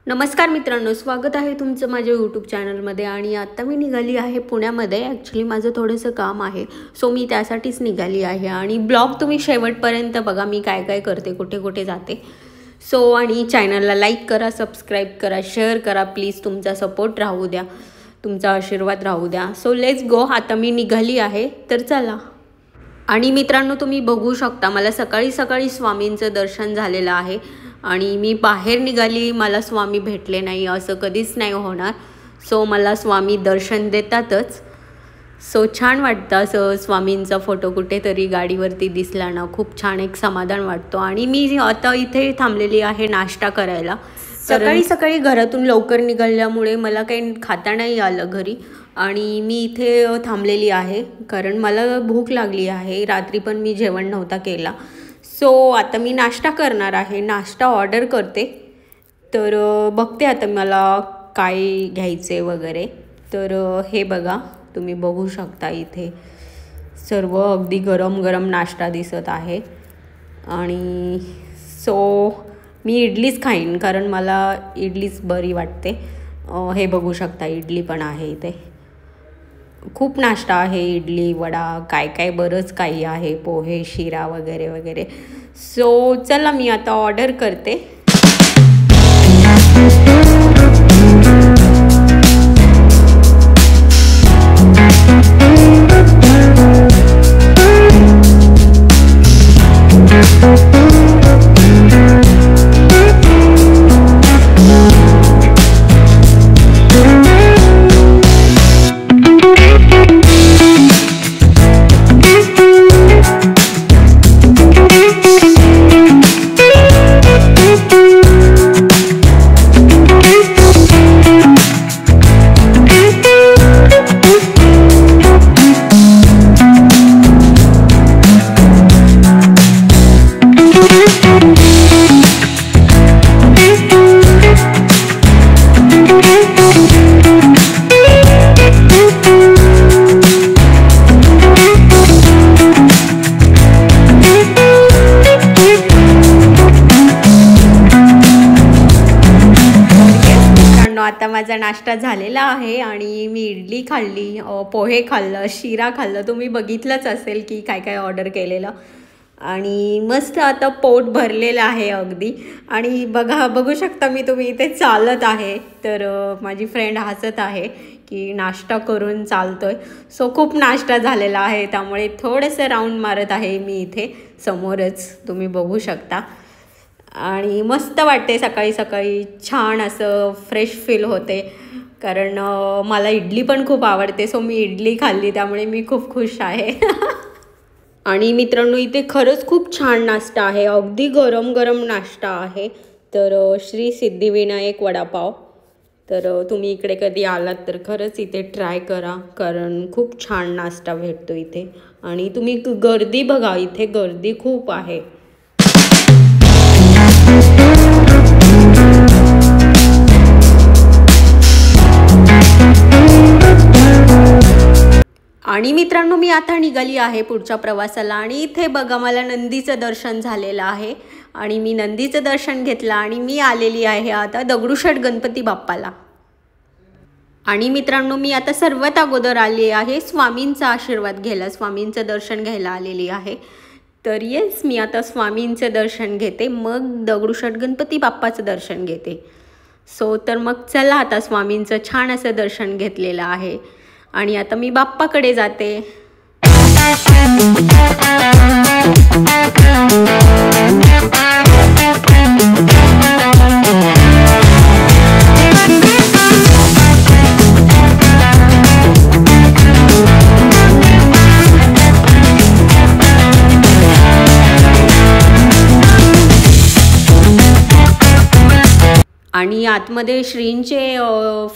नमस्कार मित्रांनो, स्वागत आहे तुमचं माझ्या यूट्यूब चॅनलमध्ये। आणि आता मी निघाली आहे पुण्यामध्ये। ॲक्च्युली माझं थोडंसं काम आहे, सो मी त्यासाठीच निघाली आहे। आणि ब्लॉग तुम्ही शेवटपर्यंत बघा, मी काय काय करते, कुठे कुठे जाते। सो आणि चॅनलला लाईक करा, सबस्क्राईब करा, शेअर करा प्लीज। तुमचा सपोर्ट राहू द्या, तुमचा आशीर्वाद राहू द्या। So let's go. आता मी निघाली आहे, तर चला। आणि मित्रांनो, तुम्ही बघू शकता मला सकाळी सकाळी स्वामींचं दर्शन झालेलं आहे। आणि मी बाहेर निघाली, मला स्वामी भेटले नाही असं कधीच नाही होणार। सो मला स्वामी दर्शन देतातच। सो छान वाटतं असं स्वामींचा फोटो कुठेतरी गाडीवरती दिसला ना, खूप छान एक समाधान वाटतो। आणि मी आता इथे थांबलेली आहे नाश्ता करायला। सकाळी सकाळी घरातून लवकर निघाल्यामुळे मला काही खाता नाही आलं घरी। आणि मी इथे थांबलेली आहे कारण मला भूक लागली आहे। रात्री पण मी जेवण नव्हता केला। सो आता मी नाश्ता करणार आहे, नाश्ता ऑर्डर करते। तर बघते आता मला काय घ्यायचे वगैरे। तर हे बघा, तुम्ही बघू शकता इथे सर्व अगदी गरम गरम नाश्ता दिसत आहे। आणि सो मी इडलीच खाईन कारण मला इडलीच बरी वाटते। हे बघू शकता इडली पण आहे इथे, खूप नाश्ता आहे, इडली वडा काय काय बरंच काही आहे, पोहे शिरा वगैरे वगैरे। सो चला मी आता ऑर्डर करते। आता माझा नाश्ता झालेला आहे आणि मी इडली खाल्ली, पोहे खाल्लं, शिरा खाल्लं। तुम्ही बघितलंच असेल की काय काय ऑर्डर केलेलं। आणि मस्त आता पोट भरलेलं आहे अगदी। आणि बघू शकता तुम्ही इथे चालत आहे। तर माझी फ्रेंड हसत आहे की नाश्ता करून चालतोय। सो खूप नाश्ता झालेला आहे, त्यामुळे थोडंसं राऊंड मारत आहे मी इथे समोरच, तुम्ही बघू शकता। आणि मस्त वाटते सकाळी सकाळी, छान असं फ्रेश फील होते कारण मला इडली पण खूप आवडते। सो मी इडली खाल्ली, त्यामुळे मी खूप खुश आहे। आणि मित्रांनो, इथे खरंच खूप छान नाश्ता आहे, अगदी गरम गरम नाश्ता आहे। तर श्री सिद्धिविनायक वडापाव। तर तुम्ही इकडे कधी आलात तर खरंच इथे ट्राय करा कारण खूप छान नाश्ता भेटतो इथे। आणि तुम्ही गर्दी बघा, इथे गर्दी खूप आहे। आणि मित्रांनो, मी आता निघाली आहे पुढच्या प्रवासाला। आणि इथे बघा मला नंदीचं दर्शन झालेलं आहे आणि मी नंदीचं दर्शन घेतलं। आणि मी आलेली आहे आता दगडूशेठ गणपती बाप्पाला। आणि मित्रांनो, मी आता सर्वात अगोदर आली आहे स्वामींचा आशीर्वाद घ्यायला, स्वामींचं दर्शन घ्यायला आलेली आहे। तर येस, मी आता स्वामींचं दर्शन घेते, मग दगडूशेठ गणपती बाप्पाचं दर्शन घेते। सो तर मग चला, आता स्वामींचं छान असं दर्शन घेतलेलं आहे आणि आता मी बाप्पाकडे जाते। आणि आतमध्ये श्रींचे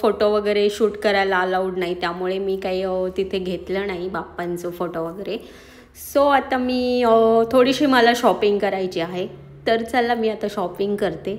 फोटो वगैरे शूट करायला अलाउड नाही, त्यामुळे मी काही तिथे घेतलं नाही बाप्पांचं फोटो वगैरे। सो आता मी थोडीशी मला शॉपिंग करायची आहे, तर चला मी आता शॉपिंग करते।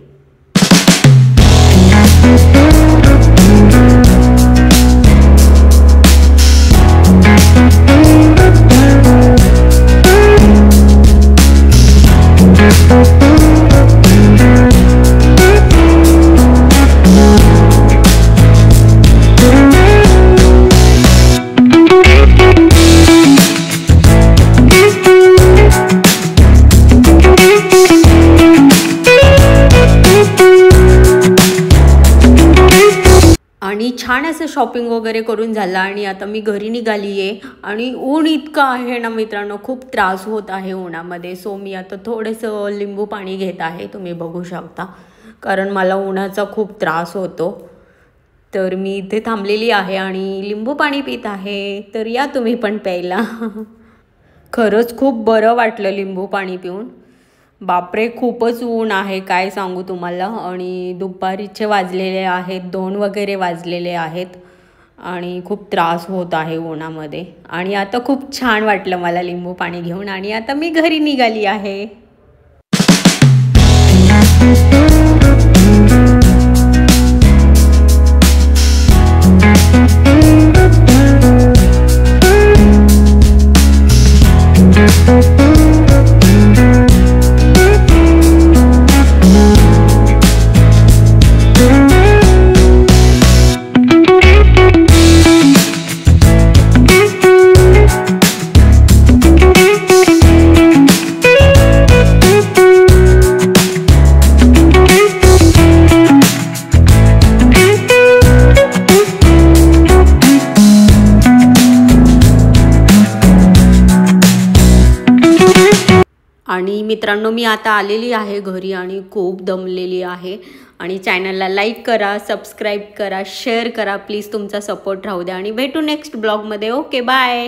आणि छान असं शॉपिंग वगैरे करून झालं आणि आता मी घरी निघाली आहे. आणि ऊन इतकं आहे ना मित्रांनो, खूप त्रास होत आहे उन्हामध्ये. सो मी आता थोडंसं लिंबू पाणी घेत आहे, तुम्ही बघू शकता, कारण मला उन्हाचा खूप त्रास होतो. तर मी इथे थांबलेली आहे आणि लिंबू पाणी पित आहे. तर या तुम्ही पण प्यायला. खरंच खूप बरं वाटलं लिंबू पाणी पिऊन. बापरे, खूपच ऊन आहे, काय सांगू तुम्हाला. आणि दुपारीचे वाजलेले आहेत 2 वगैरे वाजलेले आहेत आणि खूप त्रास होत आहे उन्हामध्ये. आणि आता खूप छान वाटलं मला लिंबू पाणी घेऊन आणि आता मी घरी निघाली आहे. आणि मित्रांनो, मी आता आलेली आहे घरी आणि खूप दमलेली आहे. आणि चॅनलला लाईक करा, सबस्क्राईब करा, शेअर करा, प्लीज तुमचा सपोर्ट राहू द्या. आणि भेटू नेक्स्ट ब्लॉगमध्ये. Okay, bye.